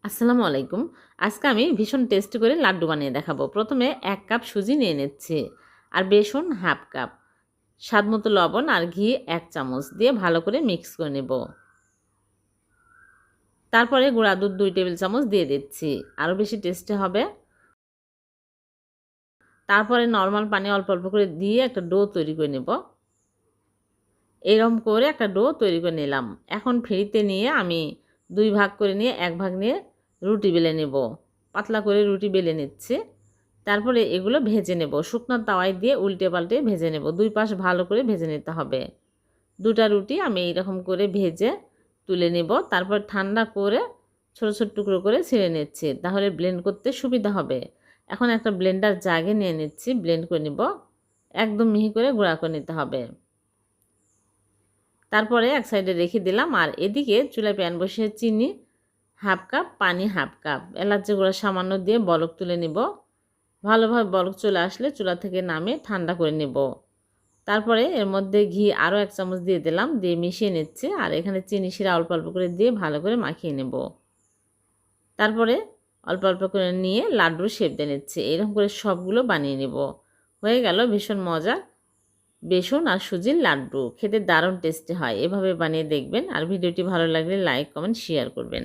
আসসালামু আলাইকুম। আজকে আমি ভীষণ টেস্টি করে লাড্ডু বানিয়ে দেখাবো। প্রথমে ১ কাপ সুজি নিয়ে নিচ্ছি আর বেসন 1/2 কাপ, স্বাদমতো লবণ আর ঘি ১ চামচ দিয়ে ভালো করে মিক্স করে নেব। তারপরে গুঁড়া দুধ ২ টেবিল চামচ দিয়ে দিচ্ছি, আরও বেশি টেস্টি হবে। তারপরে নরমাল পানি অল্প অল্প করে দিয়ে একটা ডো তৈরি করে নেব। এরকম করে একটা ডো তৈরি করে নিলাম। এখন ফিরিতে নিয়ে আমি ২ ভাগ করে নিয়ে ১ ভাগ নিয়ে রুটি বেলে নেব। পাতলা করে রুটি বেলে নিচ্ছি। তারপরে এগুলো ভেজে নেব। শুকনো তাওয়ায় দিয়ে উল্টে পাল্টে ভেজে নেব। ২ পাশ ভালো করে ভেজে নিতে হবে। ২টা রুটি আমি এইরকম করে ভেজে তুলে নেব। তারপর ঠান্ডা করে ছোট ছোট টুকরো করে ছিঁড়ে নিচ্ছি। তাহলে ব্লেন্ড করতে সুবিধা হবে। এখন একটা ব্লেন্ডার জাগে নিয়ে নিচ্ছি, ব্লেন্ড করে নিব। একদম মিহি করে গুঁড়া করে নিতে হবে। তারপরে এক সাইডে রেখে দিলাম আর এদিকে চুলায় প্যান বসিয়ে চিনি 1/2 কাপ, পানি 1/2 কাপ, এলাচি গুঁড়া সামান্য দিয়ে বলক তুলে নিব। ভালোভাবে বলক চলে আসলে চুলা থেকে নামিয়ে ঠান্ডা করে নেব। তারপরে এর মধ্যে ঘি আরও 1 চামচ দিয়ে দিলাম, দিয়ে মিশিয়ে নিচ্ছি আর এখানে চিনি শিরা অল্প অল্প করে দিয়ে ভালো করে মাখিয়ে নেব। তারপরে অল্প অল্প করে নিয়ে লাড্ডুর শেপ দিয়ে নিচ্ছি। এরকম করে সবগুলো বানিয়ে নেব। হয়ে গেল ভীষণ মজার বেসন আর সুজির লাড্ডু। খেতে দারুণ টেস্টি হয়। এভাবে বানিয়ে দেখবেন আর ভিডিওটি ভালো লাগলে লাইক, কমেন্ট, শেয়ার করবেন।